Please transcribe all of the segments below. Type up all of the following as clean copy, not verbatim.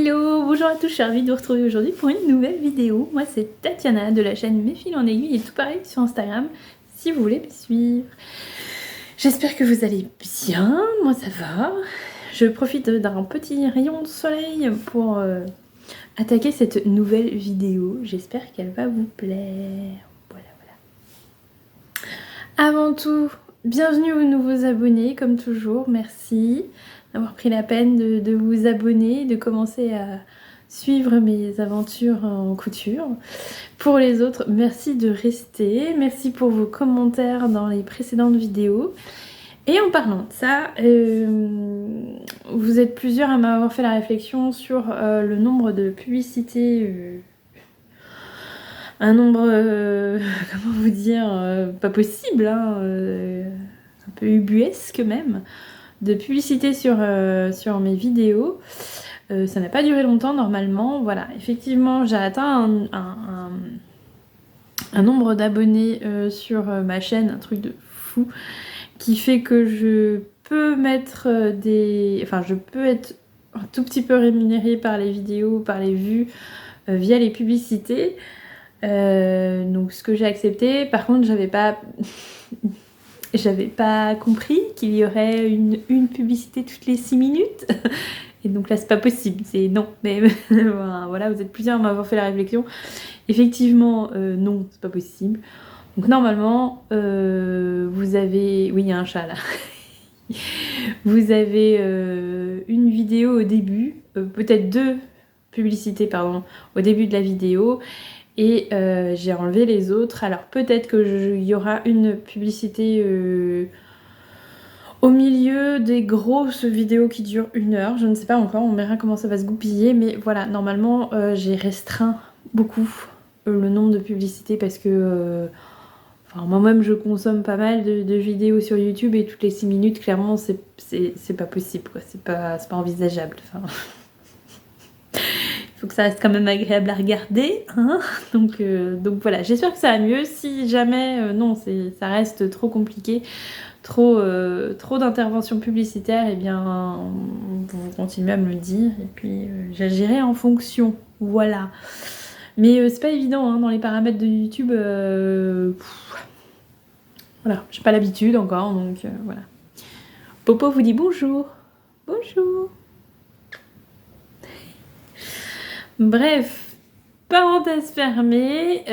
Hello, bonjour à tous, je suis ravie de vous retrouver aujourd'hui pour une nouvelle vidéo. Moi c'est Tatiana de la chaîne Mes fils en aiguille et tout pareil sur Instagram si vous voulez me suivre. J'espère que vous allez bien, moi ça va. Je profite d'un petit rayon de soleil pour attaquer cette nouvelle vidéo. J'espère qu'elle va vous plaire. Voilà. Avant tout, bienvenue aux nouveaux abonnés comme toujours, merci d'avoir pris la peine de vous abonner, de commencer à suivre mes aventures en couture. Pour les autres, merci de rester, merci pour vos commentaires dans les précédentes vidéos. Et en parlant de ça, vous êtes plusieurs à m'avoir fait la réflexion sur le nombre de publicités, un nombre, comment vous dire, pas possible, hein, un peu ubuesque même, de publicité sur mes vidéos. Ça n'a pas duré longtemps normalement. Voilà, effectivement j'ai atteint un nombre d'abonnés sur ma chaîne, un truc de fou, qui fait que je peux mettre enfin je peux être un tout petit peu rémunérée par les vidéos, par les vues, via les publicités. Donc ce que j'ai accepté. Par contre j'avais pas compris qu'il y aurait une publicité toutes les 6 minutes. Et donc là c'est pas possible, c'est non. Mais voilà, vous êtes plusieurs à m'avoir fait la réflexion. Effectivement non, c'est pas possible. Donc normalement vous avez... Oui, il y a un chat là. Vous avez une vidéo au début, peut-être deux publicités pardon, au début de la vidéo. Et j'ai enlevé les autres. Alors peut-être qu'il y aura une publicité au milieu des grosses vidéos qui durent 1 heure. Je ne sais pas encore, on verra comment ça va se goupiller. Mais voilà, normalement j'ai restreint beaucoup le nombre de publicités parce que enfin, moi-même je consomme pas mal de vidéos sur YouTube et toutes les 6 minutes, clairement c'est pas possible, quoi. C'est pas envisageable. Enfin... faut que ça reste quand même agréable à regarder, hein. Donc voilà, j'espère que ça va mieux. Si jamais non, ça reste trop compliqué, trop d'interventions publicitaires, et eh bien vous continuez à me le dire et puis j'agirai en fonction. Voilà. Mais c'est pas évident hein, dans les paramètres de YouTube. Voilà, j'ai pas l'habitude encore, donc voilà. Popo vous dit bonjour. Bonjour. Bref, parenthèse fermée,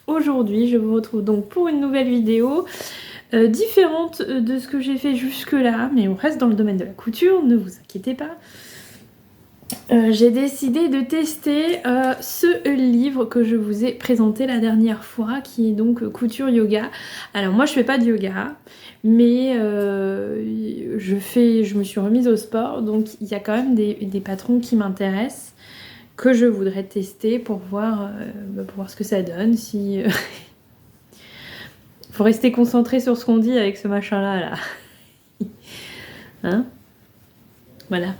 aujourd'hui je vous retrouve donc pour une nouvelle vidéo différente de ce que j'ai fait jusque là, mais on reste dans le domaine de la couture, ne vous inquiétez pas. J'ai décidé de tester ce livre que je vous ai présenté la dernière fois, qui est donc Couture Yoga. Alors moi je fais pas de yoga, mais je me suis remise au sport, donc il y a quand même des patrons qui m'intéressent, que je voudrais tester pour voir ce que ça donne. Si faut rester concentré sur ce qu'on dit avec ce machin là. Hein, voilà.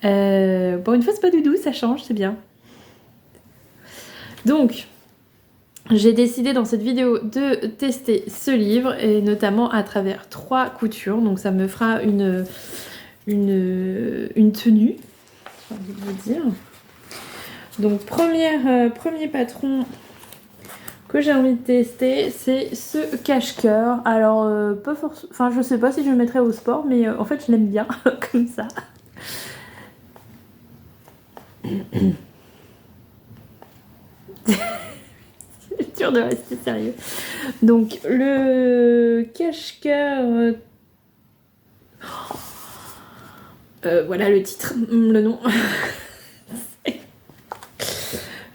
Bon, une fois c'est pas doudou, ça change, c'est bien. Donc j'ai décidé dans cette vidéo de tester ce livre, et notamment à travers 3 coutures, donc ça me fera une tenue, j'ai envie de vous dire. Donc premier patron que j'ai envie de tester, c'est ce cache-cœur. Alors pas forcément, enfin je sais pas si je le mettrais au sport, mais en fait je l'aime bien comme ça. C'est dur de rester sérieux. Donc le cache-cœur, voilà le titre, le nom.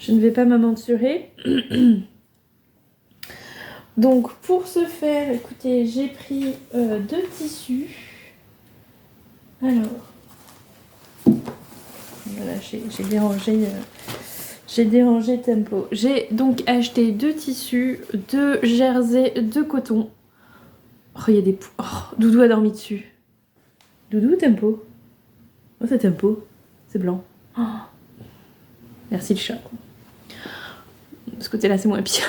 Je ne vais pas m'aventurer. Donc pour ce faire, écoutez, j'ai pris 2 tissus. Alors voilà, j'ai dérangé Tempo. J'ai donc acheté 2 tissus, 2 jersey de coton. Oh, il y a des... Oh, Doudou a dormi dessus. Doudou ou Tempo? Oh, c'est Tempo. C'est blanc. Oh. Merci le chat. De ce côté-là, c'est moins pire.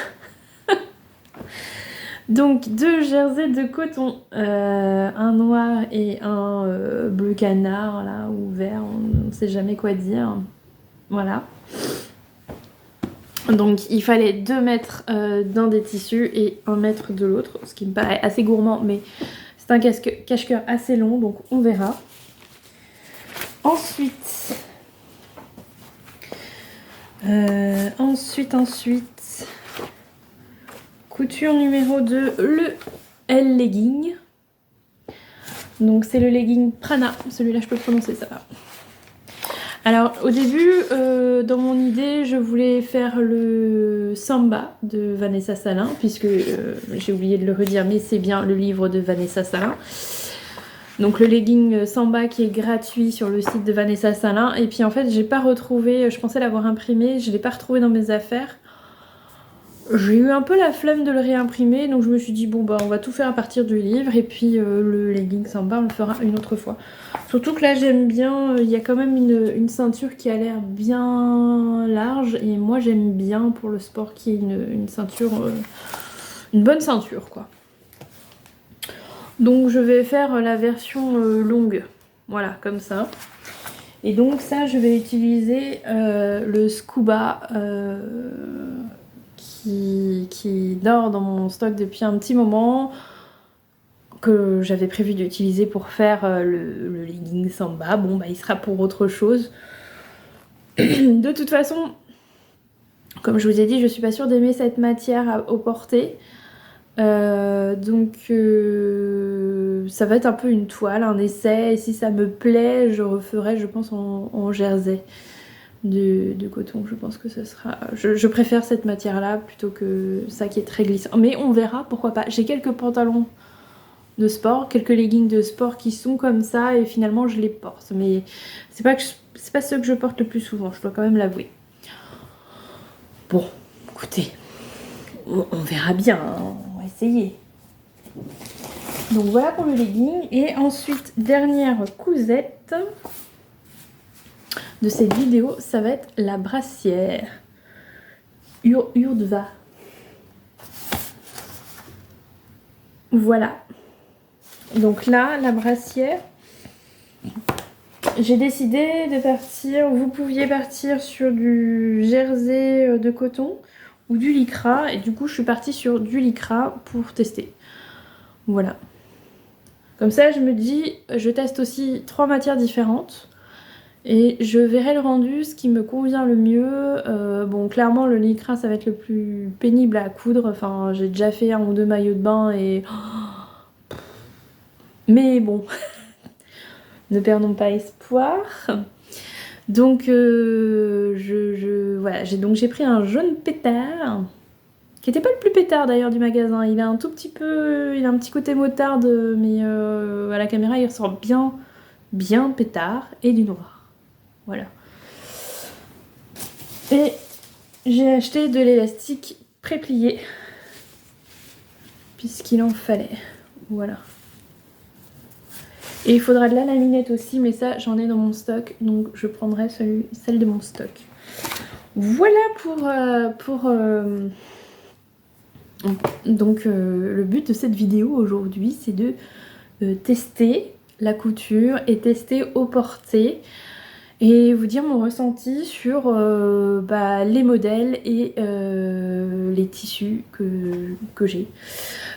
Donc 2 jerseys de coton, un noir et un bleu canard là, ou vert, on ne sait jamais quoi dire. Voilà. Donc il fallait 2 mètres d'un des tissus et 1 mètre de l'autre, ce qui me paraît assez gourmand, mais c'est un cache-cœur assez long, donc on verra. Ensuite, couture numéro 2, le L-legging. Donc c'est le legging Prana, celui-là je peux prononcer, ça va. Alors au début, dans mon idée, je voulais faire le Samba de Vanessa Salin, puisque j'ai oublié de le redire, mais c'est bien le livre de Vanessa Salin. Donc le legging Samba qui est gratuit sur le site de Vanessa Salin. Et puis en fait, j'ai pas retrouvé, je pensais l'avoir imprimé, je l'ai pas retrouvé dans mes affaires. J'ai eu un peu la flemme de le réimprimer, donc je me suis dit bon bah on va tout faire à partir du livre et puis le legging Samba on le fera une autre fois. Surtout que là j'aime bien, il y a quand même une ceinture qui a l'air bien large et moi j'aime bien pour le sport qu'il y ait une ceinture, une bonne ceinture quoi. Donc je vais faire la version longue, voilà comme ça. Et donc ça je vais utiliser le Scuba qui dort dans mon stock depuis un petit moment, que j'avais prévu d'utiliser pour faire le legging Samba. Bon bah il sera pour autre chose. De toute façon, comme je vous ai dit, je suis pas sûre d'aimer cette matière au porté. Donc ça va être un peu une toile, un essai, et si ça me plaît, je referai je pense en jersey de coton. Je pense que ce sera... Je préfère cette matière là plutôt que ça qui est très glissant. Mais on verra, pourquoi pas. J'ai quelques pantalons de sport, quelques leggings de sport qui sont comme ça et finalement je les porte. Mais c'est pas ceux que je porte le plus souvent, je dois quand même l'avouer. Bon, écoutez, on verra bien, hein, on va essayer. Donc voilà pour le legging. Et ensuite, dernière cousette de cette vidéo, ça va être la brassière Urdva. Voilà. Donc là, la brassière, j'ai décidé de partir, vous pouviez partir sur du jersey de coton ou du lycra, et du coup je suis partie sur du lycra pour tester. Voilà. Comme ça je me dis, je teste aussi 3 matières différentes et je verrai le rendu, ce qui me convient le mieux. Bon clairement le lycra ça va être le plus pénible à coudre, enfin j'ai déjà fait 1 ou 2 maillots de bain et... Mais bon, ne perdons pas espoir. Donc voilà, j'ai pris un jaune pétard qui était pas le plus pétard d'ailleurs du magasin. Il a un tout petit peu, il a un petit côté moutarde, mais à la caméra il ressort bien pétard, et du noir. Voilà. Et j'ai acheté de l'élastique pré-plié puisqu'il en fallait. Voilà. Et il faudra de la laminette aussi, mais ça j'en ai dans mon stock, donc je prendrai celle de mon stock. Voilà pour donc le but de cette vidéo aujourd'hui, c'est de tester la couture et tester au porté et vous dire mon ressenti sur les modèles et les tissus que j'ai.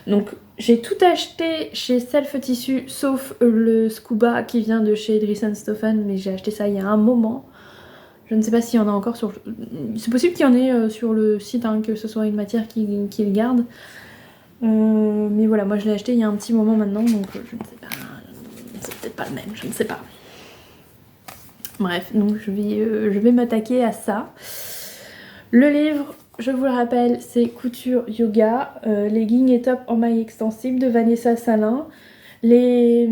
Donc j'ai tout acheté chez Self Tissu sauf le Scuba qui vient de chez Dries & Stoffen, mais j'ai acheté ça il y a un moment. Je ne sais pas s'il y en a encore sur... C'est possible qu'il y en ait sur le site, hein, que ce soit une matière qu'il garde. Mais voilà, moi je l'ai acheté il y a un petit moment maintenant, donc je ne sais pas. C'est peut-être pas le même, je ne sais pas. Bref, donc je vais m'attaquer à ça. Le livre, je vous le rappelle, c'est Couture Yoga, legging et top en maille extensible de Vanessa Salin. Les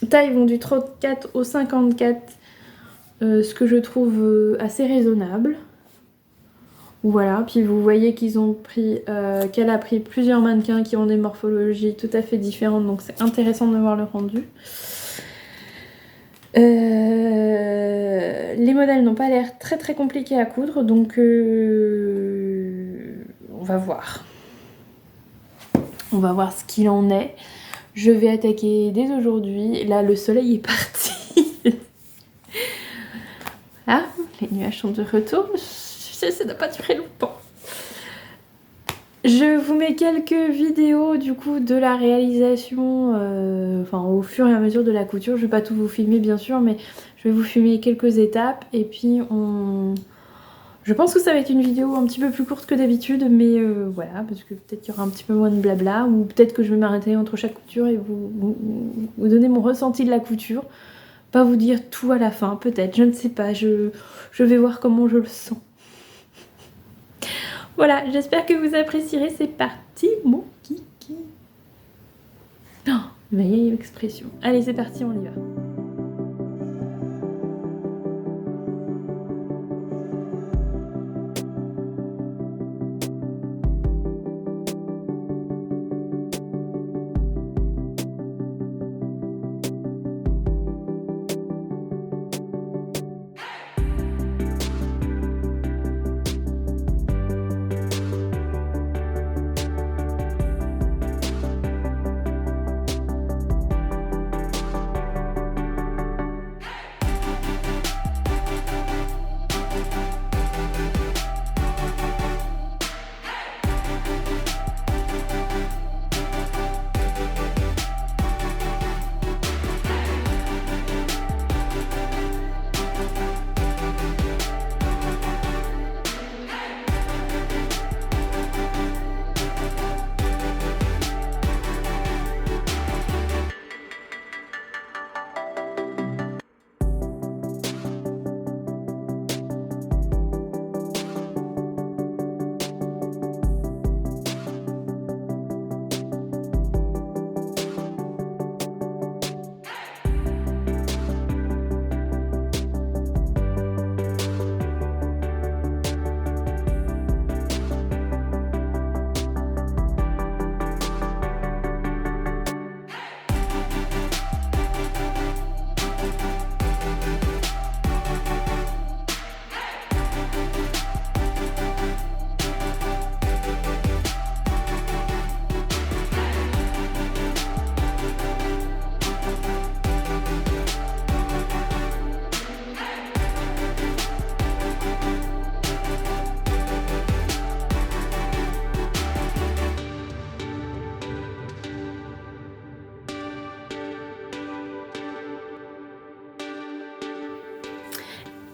tailles vont du 34 au 54, ce que je trouve assez raisonnable. Voilà, puis vous voyez qu'elle a pris plusieurs mannequins qui ont des morphologies tout à fait différentes, donc c'est intéressant de voir le rendu. Les modèles n'ont pas l'air très compliqués à coudre, donc on va voir. On va voir ce qu'il en est. Je vais attaquer dès aujourd'hui. Là, le soleil est parti. Ah, les nuages sont de retour. Ça n'a pas duré longtemps. Je vous mets quelques vidéos du coup de la réalisation, enfin au fur et à mesure de la couture. Je vais pas tout vous filmer bien sûr, mais je vais vous filmer quelques étapes et puis je pense que ça va être une vidéo un petit peu plus courte que d'habitude, mais voilà, parce que peut-être qu'il y aura un petit peu moins de blabla, ou peut-être que je vais m'arrêter entre chaque couture et vous donner mon ressenti de la couture. Pas vous dire tout à la fin, peut-être, je ne sais pas, je vais voir comment je le sens. Voilà, j'espère que vous apprécierez, c'est parti mon kiki. Oh, ma vieille expression. Allez, c'est parti, on y va.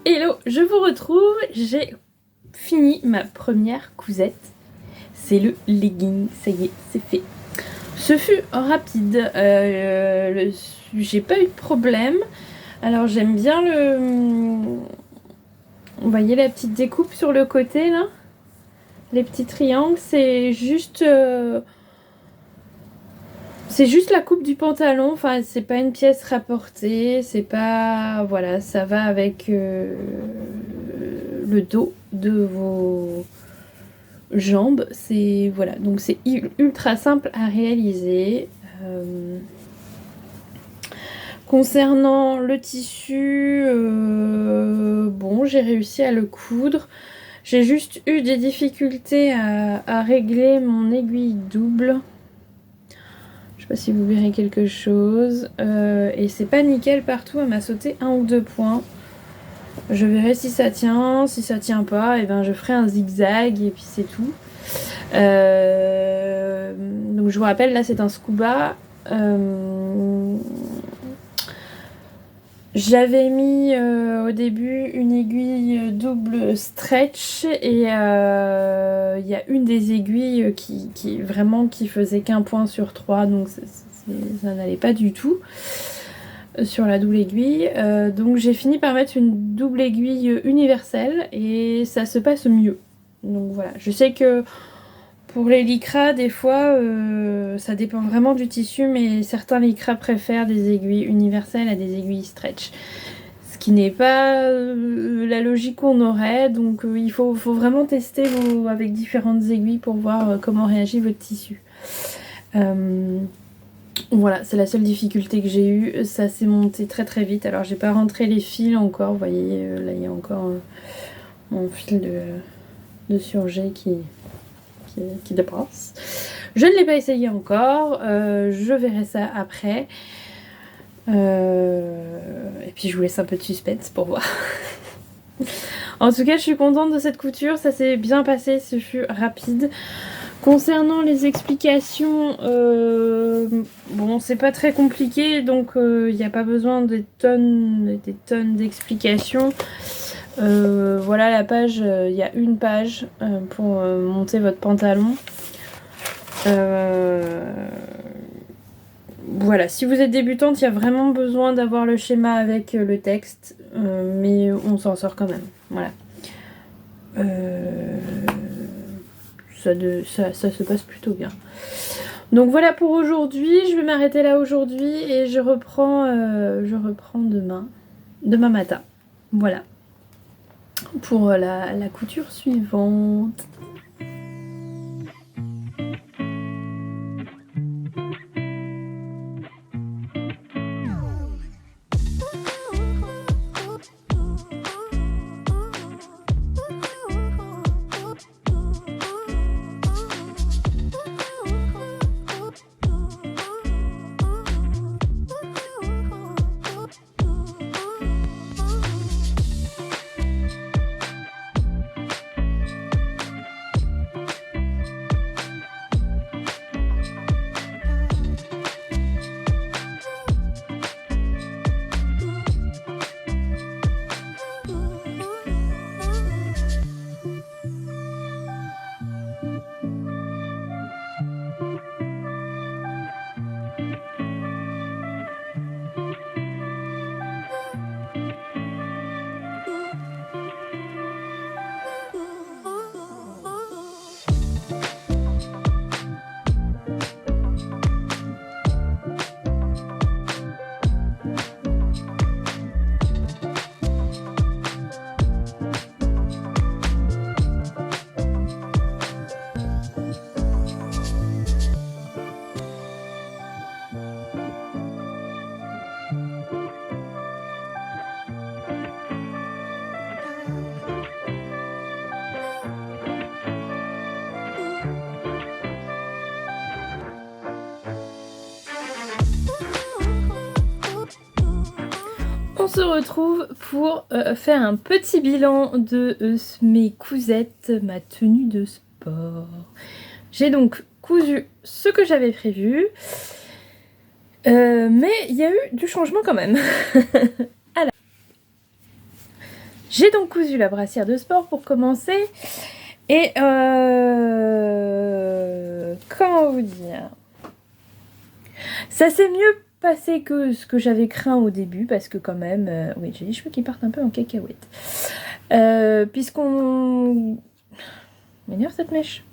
Hello, je vous retrouve, j'ai fini ma première cousette, c'est le legging, ça y est, c'est fait. Ce fut rapide, j'ai pas eu de problème, alors j'aime bien vous voyez la petite découpe sur le côté là, les petits triangles, c'est juste la coupe du pantalon, enfin c'est pas une pièce rapportée, c'est pas... Voilà, ça va avec le dos de vos jambes, c'est... Voilà, donc c'est ultra simple à réaliser. Concernant le tissu, bon j'ai réussi à le coudre. J'ai juste eu des difficultés à régler mon aiguille double. Je sais pas si vous verrez quelque chose. Et c'est pas nickel partout, elle m'a sauté 1 ou 2 points. Je verrai si ça tient. Si ça tient pas, et ben je ferai un zigzag et puis c'est tout. Donc je vous rappelle, là c'est un scuba. J'avais mis au début une aiguille double stretch et il y a une des aiguilles qui vraiment qui faisait qu'1 point sur 3, donc ça n'allait pas du tout sur la double aiguille. Donc j'ai fini par mettre une double aiguille universelle et ça se passe mieux. Donc voilà, je sais que pour les lycras, des fois, ça dépend vraiment du tissu, mais certains lycras préfèrent des aiguilles universelles à des aiguilles stretch. Ce qui n'est pas la logique qu'on aurait, donc il faut vraiment tester avec différentes aiguilles pour voir comment réagit votre tissu. Voilà, c'est la seule difficulté que j'ai eue, ça s'est monté très très vite. Alors j'ai pas rentré les fils encore, vous voyez, là il y a encore mon fil de surjet qui dépasse. Je ne l'ai pas essayé encore, je verrai ça après. Et puis je vous laisse un peu de suspense pour voir. En tout cas, je suis contente de cette couture, ça s'est bien passé, ce fut rapide. Concernant les explications, bon, c'est pas très compliqué, donc il n'y a pas besoin des tonnes d'explications. Voilà la page, il y a une page pour monter votre pantalon. Voilà, si vous êtes débutante, il y a vraiment besoin d'avoir le schéma avec le texte, mais on s'en sort quand même. Voilà. Ça se passe plutôt bien. Donc voilà pour aujourd'hui, je vais m'arrêter là aujourd'hui et je reprends demain matin. Voilà. Pour la couture suivante. On se retrouve pour faire un petit bilan de mes cousettes, ma tenue de sport. J'ai donc cousu ce que j'avais prévu, mais il y a eu du changement quand même. Alors, j'ai donc cousu la brassière de sport pour commencer, et comment vous dire, ça s'est mieux passé que ce que j'avais craint au début, parce que quand même, oui, j'ai les cheveux qui partent un peu en cacahuète, puisqu'on m'énerve cette mèche,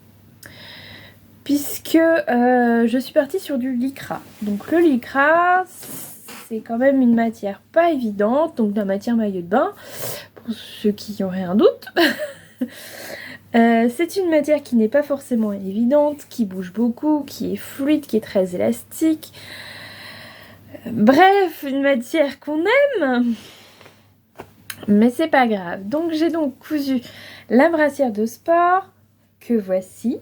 puisque je suis partie sur du lycra. Donc le lycra, c'est quand même une matière pas évidente, donc de la matière maillot de bain, pour ceux qui auraient un doute. C'est une matière qui n'est pas forcément évidente, qui bouge beaucoup, qui est fluide, qui est très élastique. Bref, une matière qu'on aime, mais c'est pas grave. Donc j'ai donc cousu la brassière de sport, que voici.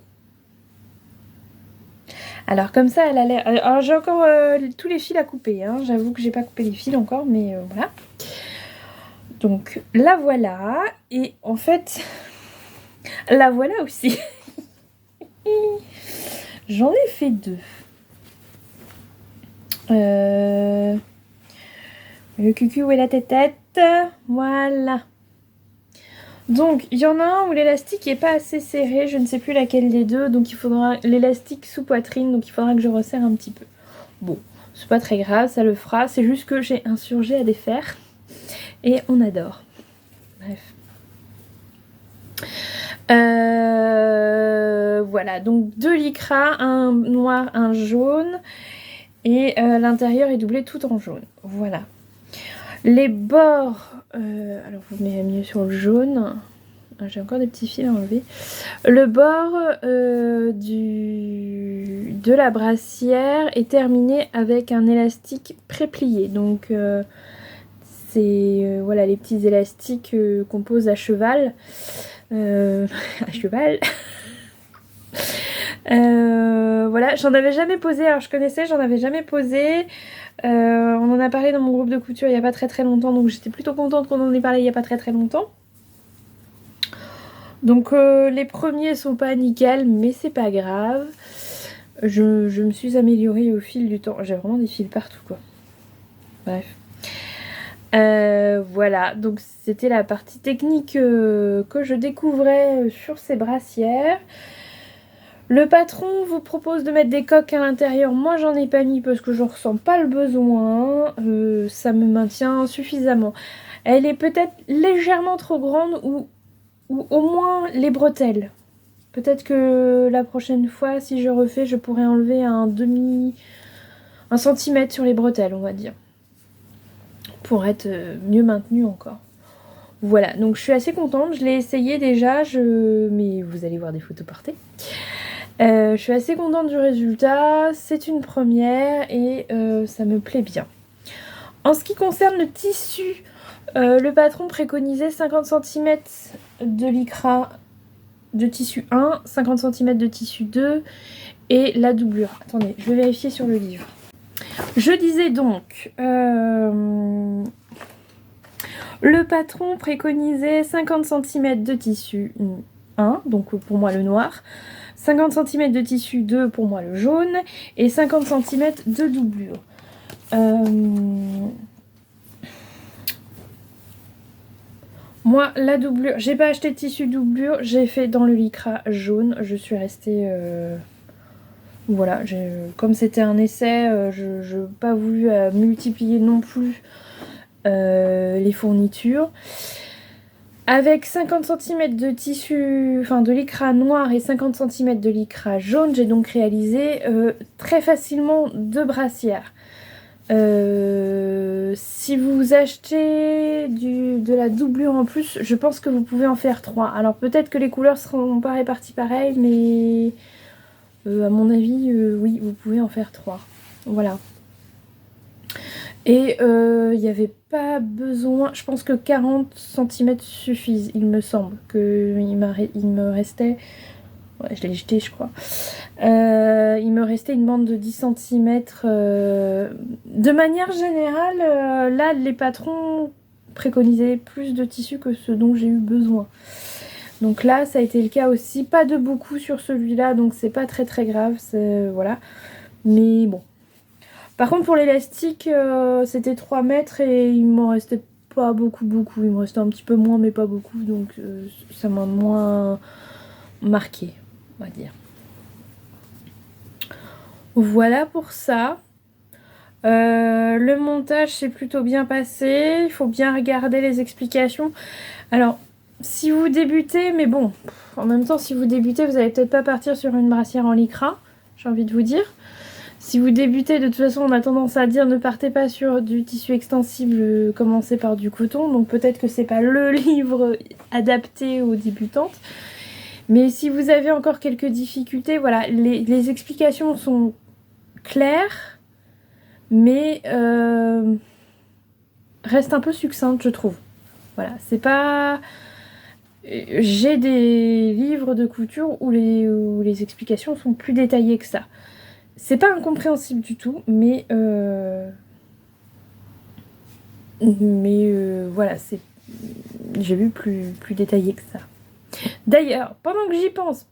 Alors comme ça, elle a l'air... Alors j'ai encore tous les fils à couper, hein. J'avoue que j'ai pas coupé les fils encore, mais voilà. Donc la voilà, et en fait, la voilà aussi. J'en ai fait deux. Le cucu et la tête, voilà. Donc il y en a un où l'élastique est pas assez serré, je ne sais plus laquelle des deux, donc il faudra l'élastique sous poitrine, donc il faudra que je resserre un petit peu. Bon, c'est pas très grave, ça le fera, c'est juste que j'ai un surjet à défaire et on adore. Bref. Voilà, donc deux lycra, un noir, un jaune, et l'intérieur est doublé tout en jaune. Voilà. Les bords, alors je vous mets mieux sur le jaune. J'ai encore des petits fils à enlever. Le bord de la brassière est terminé avec un élastique pré-plié. Donc c'est voilà, les petits élastiques qu'on pose à cheval. À cheval. Voilà, voilà, j'en avais jamais posé, alors je connaissais, j'en avais jamais posé. On en a parlé dans mon groupe de couture il n'y a pas très longtemps, donc j'étais plutôt contente qu'on en ait parlé il n'y a pas très longtemps. Donc les premiers sont pas nickel, mais c'est pas grave. Je me suis améliorée au fil du temps. J'ai vraiment des fils partout, quoi. Bref. Voilà, donc c'était la partie technique que je découvrais sur ces brassières. Le patron vous propose de mettre des coques à l'intérieur. Moi, j'en ai pas mis parce que je ressens pas le besoin. Ça me maintient suffisamment. Elle est peut-être légèrement trop grande ou au moins les bretelles. Peut-être que la prochaine fois, si je refais, je pourrais enlever un centimètre sur les bretelles, on va dire. Pour être mieux maintenue encore. Voilà, donc je suis assez contente. Je l'ai essayé déjà, mais vous allez voir des photos portées. Je suis assez contente du résultat. C'est une première et ça me plaît bien. En ce qui concerne le tissu, le patron préconisait 50 cm de lycra de tissu 1, 50 cm de tissu 2 et la doublure. Attendez, je vais vérifier sur le livre. Je disais donc, le patron préconisait 50 cm de tissu 1, donc pour moi le noir, 50 cm de tissu 2 pour moi le jaune, et 50 cm de doublure. Moi, la doublure, j'ai pas acheté de tissu doublure, j'ai fait dans le lycra jaune. Je suis restée... voilà, comme c'était un essai, je n'ai pas voulu multiplier non plus les fournitures. Avec 50 cm de tissu, enfin de lycra noir et 50 cm de lycra jaune, j'ai donc réalisé très facilement 2 brassières. Si vous achetez de la doublure en plus, je pense que vous pouvez en faire 3. Alors peut-être que les couleurs seront pas réparties pareil, mais à mon avis, oui, vous pouvez en faire 3. Voilà. Et il n'y avait pas besoin, je pense que 40 cm suffisent, il me semble. Il me restait, ouais, je l'ai jeté je crois. Il me restait une bande de 10 cm. De manière générale, là les patrons préconisaient plus de tissu que ce dont j'ai eu besoin. Donc là ça a été le cas aussi, pas de beaucoup sur celui-là, donc c'est pas très grave, voilà. Mais bon. Par contre pour l'élastique, c'était 3 mètres et il m'en restait pas beaucoup. Il me restait un petit peu moins mais pas beaucoup, donc ça m'a moins marqué, on va dire. Voilà pour ça. Le montage s'est plutôt bien passé. Il faut bien regarder les explications. Alors, si vous débutez, mais bon, en même temps, si vous débutez, vous n'allez peut-être pas partir sur une brassière en lycra, j'ai envie de vous dire. Si vous débutez, de toute façon, on a tendance à dire ne partez pas sur du tissu extensible, commencez par du coton. Donc peut-être que c'est pas le livre adapté aux débutantes. Mais si vous avez encore quelques difficultés, voilà, les explications sont claires, mais restent un peu succinctes, je trouve. Voilà, c'est pas... J'ai des livres de couture où les explications sont plus détaillées que ça. C'est pas incompréhensible du tout, mais voilà, j'ai vu plus détaillé que ça. D'ailleurs, pendant que j'y pense,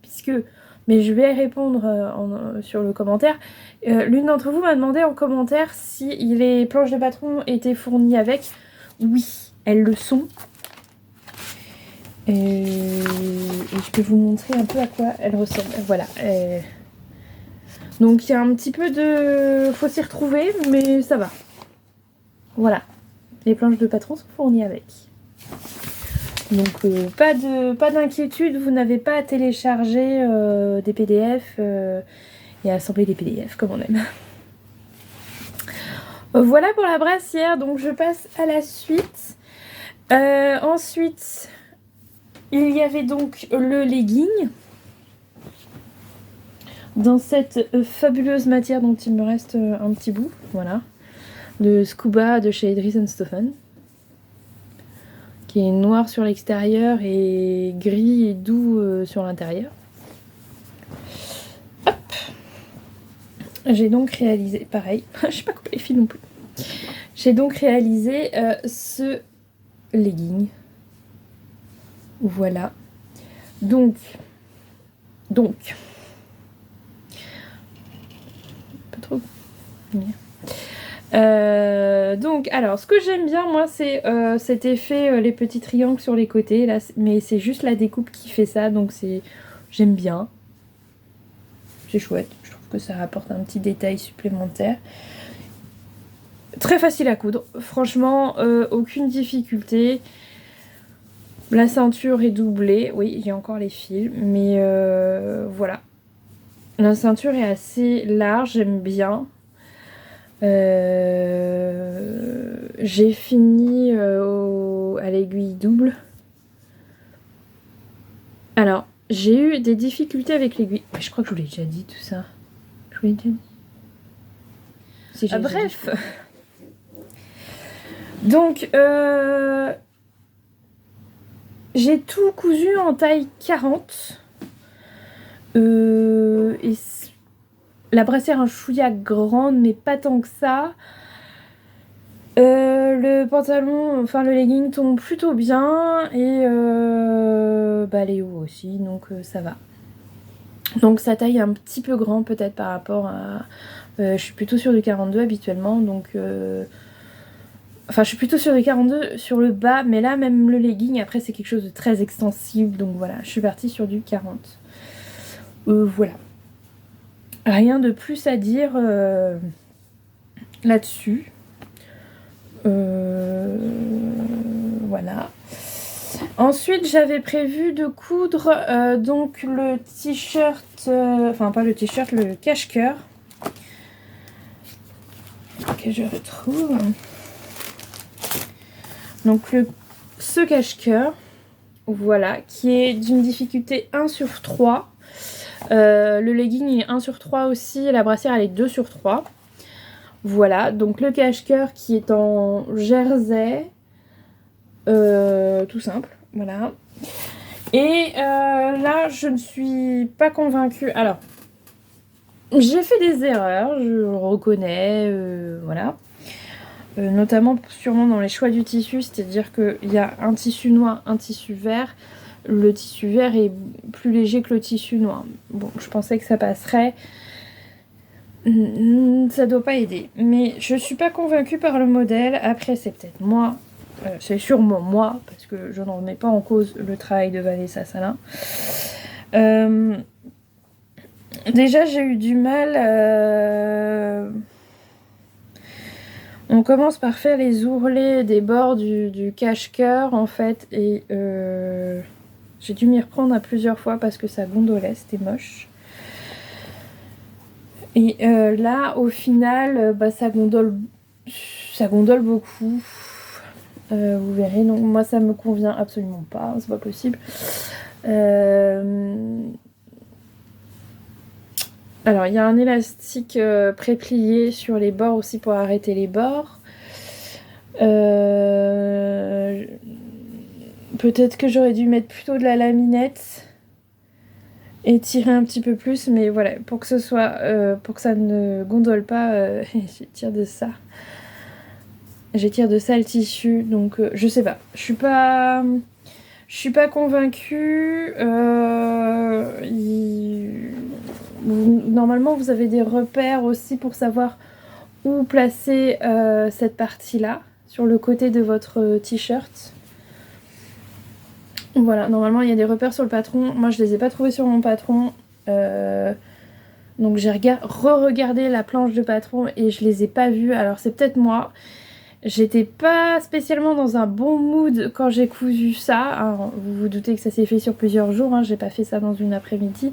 mais je vais répondre sur le commentaire, l'une d'entre vous m'a demandé en commentaire si les planches de patron étaient fournies avec. Oui, elles le sont. Et je peux vous montrer un peu à quoi elles ressemblent. Voilà. Donc il y a un petit peu de... faut s'y retrouver, mais ça va. Voilà. Les planches de patron sont fournies avec. Donc pas d'inquiétude, vous n'avez pas à télécharger des PDF et à assembler des PDF comme on aime. Voilà pour la brassière, donc je passe à la suite. Ensuite, il y avait donc le legging. Dans cette fabuleuse matière dont il me reste un petit bout, voilà, de Scuba de chez Edris & Stoffen, qui est noir sur l'extérieur et gris et doux sur l'intérieur. Hop. j'ai donc réalisé, pareil, je sais pas couper les fils non plus. J'ai donc réalisé ce legging. Voilà. Donc, pas trop. Donc, alors, ce que j'aime bien, moi, c'est cet effet, les petits triangles sur les côtés, là, mais c'est juste la découpe qui fait ça, donc j'aime bien. C'est chouette, je trouve que ça apporte un petit détail supplémentaire. Très facile à coudre, franchement, aucune difficulté. La ceinture est doublée, oui, j'ai encore les fils, mais voilà. La ceinture est assez large, j'aime bien. J'ai fini à l'aiguille double. Alors, j'ai eu des difficultés avec l'aiguille. Je crois que je vous l'ai déjà dit tout ça. Je vous l'ai déjà dit. Si, bref. Donc, j'ai tout cousu en taille 40. Et la brassière un chouïa grande, mais pas tant que ça. Le pantalon, enfin le legging tombe plutôt bien. Et les hauts aussi, donc ça va. Donc sa taille est un petit peu grand peut-être par rapport à... je suis plutôt sur du 42 habituellement, donc... Enfin, je suis plutôt sur du 42 sur le bas, mais là, même le legging, après, c'est quelque chose de très extensible. Donc voilà, je suis partie sur du 40. Voilà. Rien de plus à dire là-dessus. Voilà. Ensuite, j'avais prévu de coudre donc le t-shirt... enfin, pas le t-shirt, le cache-cœur. Que je retrouve... Donc ce cache-cœur, voilà, qui est d'une difficulté 1 sur 3. Le legging est 1 sur 3 aussi, la brassière elle est 2 sur 3. Voilà, donc le cache-cœur qui est en jersey, tout simple, voilà. Et là, je ne suis pas convaincue. Alors, j'ai fait des erreurs, je le reconnais, voilà. Notamment sûrement dans les choix du tissu, c'est-à-dire qu'il y a un tissu noir, un tissu vert. Le tissu vert est plus léger que le tissu noir. Bon, je pensais que ça passerait. Ça doit pas aider. Mais je suis pas convaincue par le modèle. Après, c'est peut-être moi. C'est sûrement moi, parce que je n'en remets pas en cause le travail de Vanessa Salin. Déjà, j'ai eu du mal... On commence par faire les ourlets des bords du cache-cœur en fait et j'ai dû m'y reprendre à plusieurs fois parce que ça gondolait, c'était moche. Et là au final ça gondole beaucoup. Vous verrez, donc moi ça me convient absolument pas, c'est pas possible. Alors, il y a un élastique pré-plié sur les bords aussi pour arrêter les bords. Peut-être que j'aurais dû mettre plutôt de la laminette et tirer un petit peu plus, mais voilà, pour que ce soit, pour que ça ne gondole pas, j'étire de ça. J'étire de ça le tissu, donc je sais pas. Je suis pas convaincue. Normalement, vous avez des repères aussi pour savoir où placer cette partie-là, sur le côté de votre t-shirt. Voilà, normalement, il y a des repères sur le patron. Moi, je les ai pas trouvés sur mon patron. Donc, j'ai re-regardé la planche de patron et je les ai pas vus. Alors, c'est peut-être moi. J'étais pas spécialement dans un bon mood quand j'ai cousu ça. Alors, vous vous doutez que ça s'est fait sur plusieurs jours. J'ai pas fait ça dans une après-midi.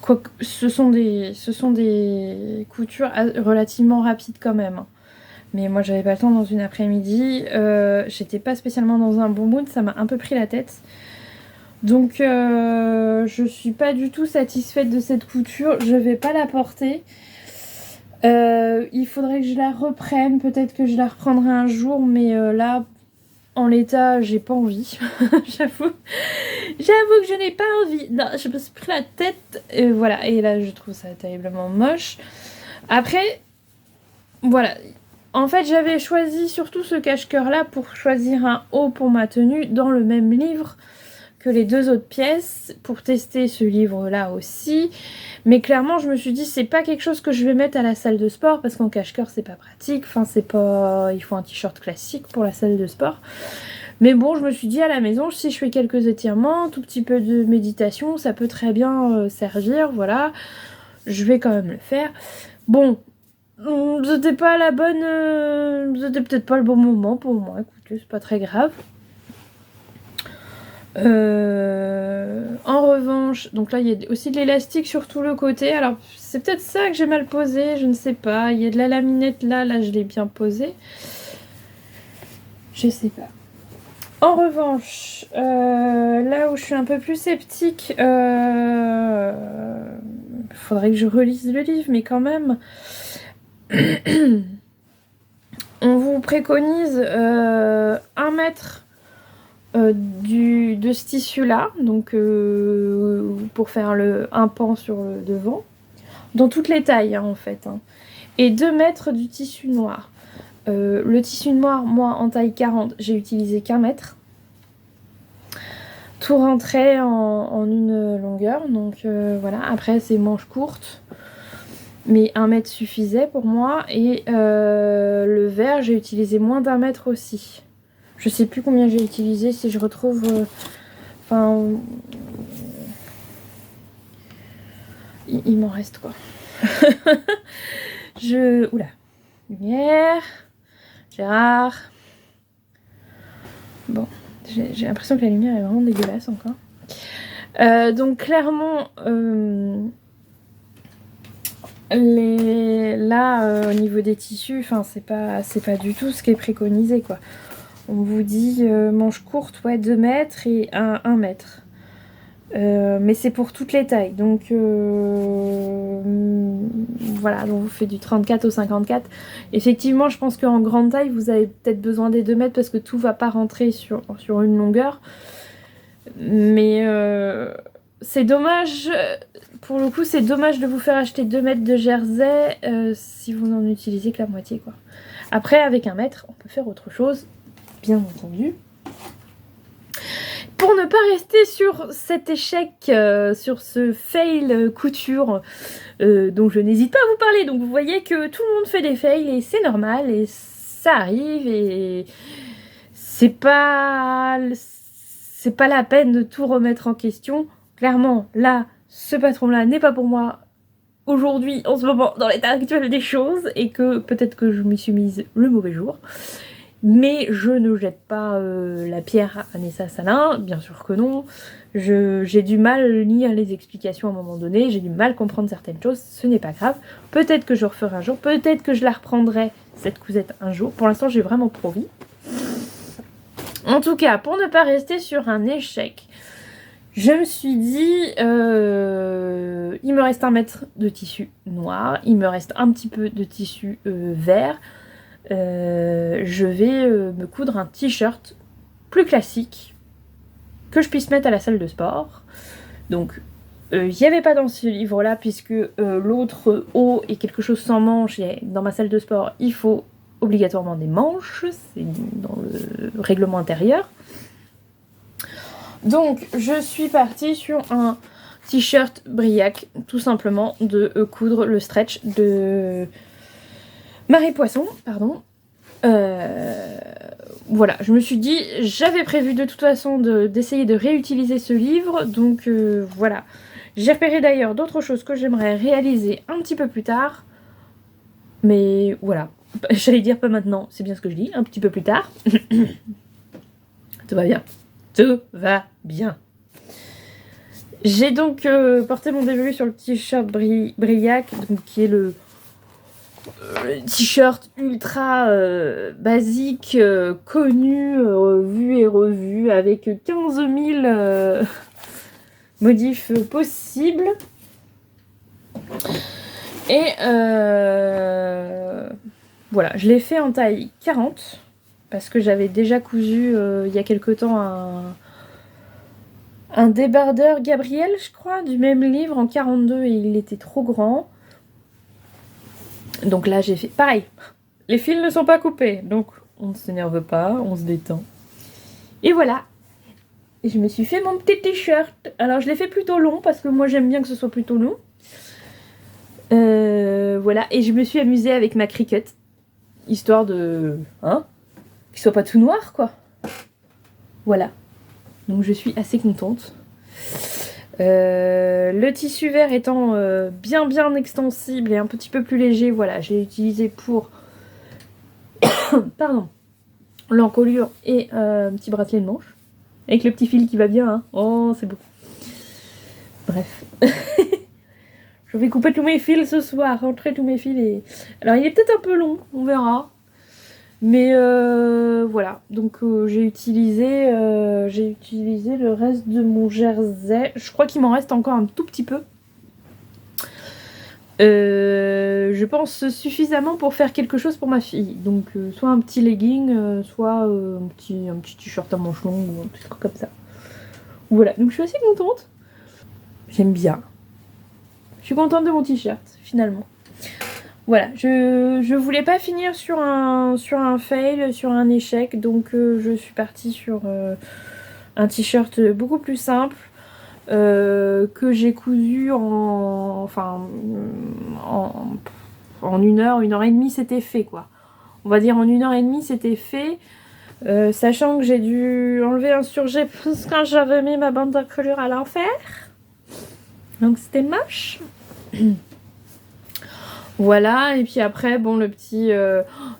Quoique, ce sont des coutures relativement rapides quand même. Mais moi, j'avais pas le temps dans une après-midi. J'étais pas spécialement dans un bon mood. Ça m'a un peu pris la tête. Donc, je suis pas du tout satisfaite de cette couture. Je vais pas la porter. Il faudrait que je la reprenne, peut-être que je la reprendrai un jour, mais là, en l'état, j'ai pas envie, j'avoue. J'avoue que je n'ai pas envie. Non, je me suis pris la tête. Voilà, et là, je trouve ça terriblement moche. Après, voilà. En fait, j'avais choisi surtout ce cache-cœur-là pour choisir un haut pour ma tenue dans le même livre que les 2 autres pièces, pour tester ce livre-là aussi. Mais clairement, je me suis dit, c'est pas quelque chose que je vais mettre à la salle de sport, parce qu'en cache-cœur, c'est pas pratique. Enfin, c'est pas... Il faut un t-shirt classique pour la salle de sport. Mais bon, je me suis dit, à la maison, si je fais quelques étirements, un tout petit peu de méditation, ça peut très bien servir, voilà. Je vais quand même le faire. Bon, c'était pas la bonne... C'était peut-être pas le bon moment pour moi, écoutez, c'est pas très grave. En revanche, donc là il y a aussi de l'élastique sur tout le côté. Alors c'est peut-être ça que j'ai mal posé, je ne sais pas. Il y a de la laminette là je l'ai bien posé. Je sais pas. En revanche, là où je suis un peu plus sceptique, faudrait que je relise le livre, mais quand même, on vous préconise 1 mètre de ce tissu-là, donc pour faire un pan sur le devant, dans toutes les tailles hein, en fait, hein. Et 2 mètres du tissu noir. Le tissu noir, moi en taille 40, j'ai utilisé qu'1 mètre. Tout rentrait en une longueur, donc voilà. Après c'est manches courtes, mais 1 mètre suffisait pour moi. Et le vert, j'ai utilisé moins d'1 mètre aussi. Je sais plus combien j'ai utilisé, si je retrouve... Enfin... il m'en reste quoi. Oula. Lumière. Gérard. Bon. J'ai l'impression que la lumière est vraiment dégueulasse encore. Donc clairement... Là, au niveau des tissus, enfin c'est pas du tout ce qui est préconisé quoi. On vous dit manche courte, ouais, 2 mètres et 1 mètre. Mais c'est pour toutes les tailles. Donc voilà, donc vous faites du 34 au 54. Effectivement, je pense qu'en grande taille, vous avez peut-être besoin des 2 mètres parce que tout va pas rentrer sur une longueur. Mais c'est dommage, pour le coup, c'est dommage de vous faire acheter 2 mètres de jersey si vous n'en utilisez que la moitié, quoi. Après, avec 1 mètre, on peut faire autre chose. Bien entendu. Pour ne pas rester sur cet échec, sur ce fail couture dont je n'hésite pas à vous parler. Donc vous voyez que tout le monde fait des fails et c'est normal et ça arrive et c'est pas la peine de tout remettre en question. Clairement, là, ce patron-là n'est pas pour moi aujourd'hui, en ce moment, dans l'état actuel des choses et que peut-être que je m'y suis mise le mauvais jour. Mais je ne jette pas la pierre à Nessa Salin, bien sûr que non. J'ai du mal à lire les explications à un moment donné, j'ai du mal à comprendre certaines choses, ce n'est pas grave. Peut-être que je referai un jour, peut-être que je la reprendrai, cette cousette, un jour. Pour l'instant, j'ai vraiment pas envie. En tout cas, pour ne pas rester sur un échec, je me suis dit, il me reste 1 mètre de tissu noir, il me reste un petit peu de tissu vert. Je vais me coudre un t-shirt plus classique que je puisse mettre à la salle de sport. Donc il n'y avait pas dans ce livre là puisque l'autre haut est quelque chose sans manches et dans ma salle de sport il faut obligatoirement des manches, c'est dans le règlement intérieur. Donc je suis partie sur un t-shirt Briac, tout simplement, de coudre le stretch de Marie Poisson, pardon. Voilà, je me suis dit, j'avais prévu de toute façon d'essayer de réutiliser ce livre, donc voilà. J'ai repéré d'ailleurs d'autres choses que j'aimerais réaliser un petit peu plus tard, mais voilà. J'allais dire pas maintenant, c'est bien ce que je dis, un petit peu plus tard. Tout va bien. Tout va bien. J'ai donc porté mon dévolu sur le t-shirt Briac, donc qui est le t-shirt ultra basique, connu, vu et revu, avec 15 000 modifs possibles. Et voilà, je l'ai fait en taille 40, parce que j'avais déjà cousu il y a quelque temps un débardeur Gabriel, je crois, du même livre en 42 et il était trop grand. Donc là, j'ai fait pareil. Les fils ne sont pas coupés, donc on ne s'énerve pas, on se détend. Et voilà. Et je me suis fait mon petit t-shirt. Alors je l'ai fait plutôt long parce que moi j'aime bien que ce soit plutôt long. Voilà, et je me suis amusée avec ma Cricut. Histoire de... Hein, qu'il soit pas tout noir, quoi. Voilà. Donc je suis assez contente. Le tissu vert étant bien extensible et un petit peu plus léger, voilà, j'ai utilisé pour pardon, l'encolure et un petit bracelet de manche. Avec le petit fil qui va bien, hein. Oh, c'est beau. Bref. Je vais couper tous mes fils ce soir, rentrer tous mes fils et... Alors il est peut-être un peu long, on verra. Mais voilà, donc j'ai utilisé le reste de mon jersey. Je crois qu'il m'en reste encore un tout petit peu. Je pense suffisamment pour faire quelque chose pour ma fille. Donc soit un petit legging, soit un petit t-shirt à manches longues ou un petit truc comme ça. Voilà, donc je suis assez contente. J'aime bien. Je suis contente de mon t-shirt, finalement. Voilà, je voulais pas finir sur un fail, sur un échec, donc je suis partie sur un t-shirt beaucoup plus simple que j'ai cousu en 1 heure et demie, c'était fait quoi. On va dire en 1 heure et demie, c'était fait, sachant que j'ai dû enlever un surjet parce que j'avais mis ma bande d'encolure à l'enfer, donc c'était moche. Voilà, et puis après, bon, le petit...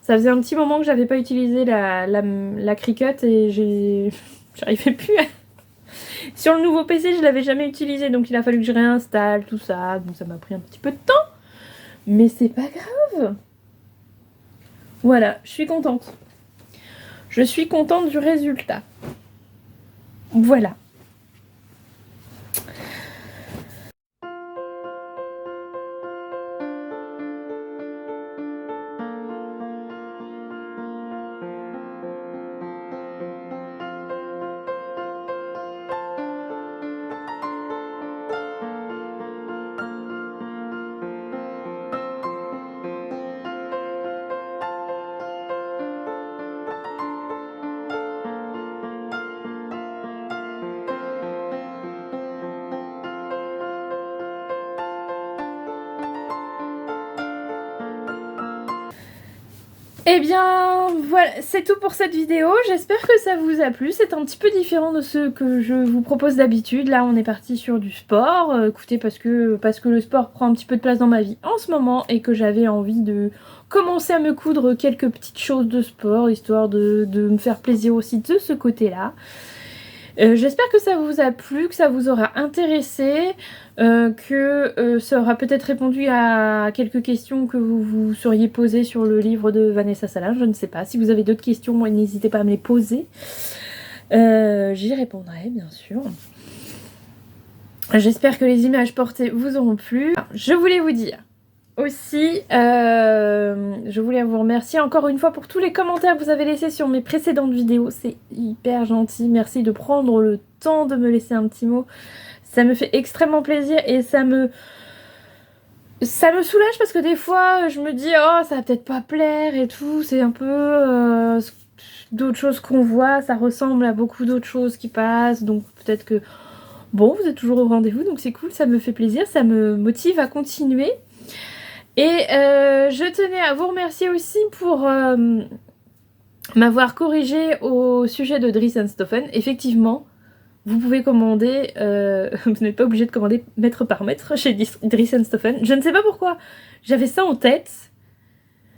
ça faisait un petit moment que j'avais pas utilisé la Cricut et j'arrivais plus à... Sur le nouveau PC, je l'avais jamais utilisé, donc il a fallu que je réinstalle tout ça, donc ça m'a pris un petit peu de temps. Mais c'est pas grave. Voilà, je suis contente. Je suis contente du résultat. Voilà. Eh bien, voilà, c'est tout pour cette vidéo. J'espère que ça vous a plu. C'est un petit peu différent de ce que je vous propose d'habitude. Là, on est parti sur du sport. Écoutez, parce que le sport prend un petit peu de place dans ma vie en ce moment et que j'avais envie de commencer à me coudre quelques petites choses de sport, histoire de me faire plaisir aussi de ce côté-là. J'espère que ça vous a plu, que ça vous aura intéressé, que ça aura peut-être répondu à quelques questions que vous vous seriez posées sur le livre de Vanessa Salin, je ne sais pas. Si vous avez d'autres questions, n'hésitez pas à me les poser. J'y répondrai, bien sûr. J'espère que les images portées vous auront plu. Je voulais vous dire aussi, je voulais vous remercier encore une fois pour tous les commentaires que vous avez laissés sur mes précédentes vidéos. C'est hyper gentil. Merci de prendre le temps de me laisser un petit mot. Ça me fait extrêmement plaisir et ça me soulage parce que des fois je me dis oh ça va peut-être pas plaire et tout. C'est un peu d'autres choses qu'on voit. Ça ressemble à beaucoup d'autres choses qui passent. Donc peut-être que bon, vous êtes toujours au rendez-vous. Donc c'est cool, ça me fait plaisir. Ça me motive à continuer. Et je tenais à vous remercier aussi pour m'avoir corrigé au sujet de Dries Stoffen. Effectivement, vous pouvez commander, vous n'êtes pas obligé de commander mètre par mètre chez Dries Stoffen. Je ne sais pas pourquoi j'avais ça en tête.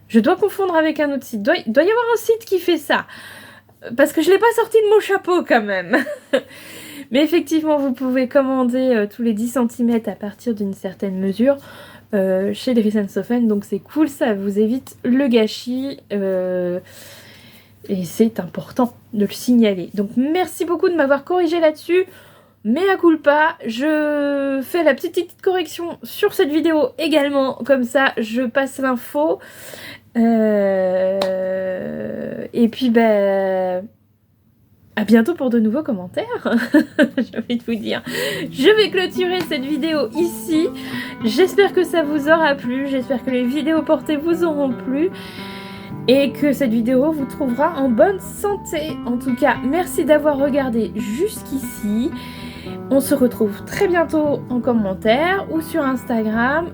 Je dois confondre avec un autre site. Il doit y avoir un site qui fait ça. Parce que je ne l'ai pas sorti de mon chapeau quand même. Mais effectivement, vous pouvez commander tous les 10 cm à partir d'une certaine mesure. Chez Dries Stoffen, donc c'est cool, ça vous évite le gâchis et c'est important de le signaler. Donc merci beaucoup de m'avoir corrigé là-dessus. Mea culpa, je fais la petite correction sur cette vidéo également, comme ça je passe l'info. Et puis à bientôt pour de nouveaux commentaires. J'ai envie de vous dire. Je vais clôturer cette vidéo ici. J'espère que ça vous aura plu. J'espère que les vidéos portées vous auront plu. Et que cette vidéo vous trouvera en bonne santé. En tout cas, merci d'avoir regardé jusqu'ici. On se retrouve très bientôt en commentaire ou sur Instagram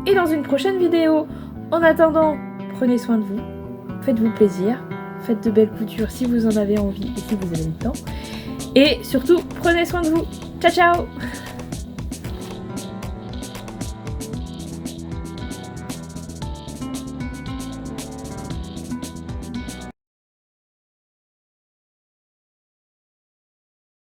et dans une prochaine vidéo. En attendant, prenez soin de vous, faites-vous plaisir, faites de belles coutures si vous en avez envie et si vous avez le temps. Et surtout, prenez soin de vous. Ciao ciao!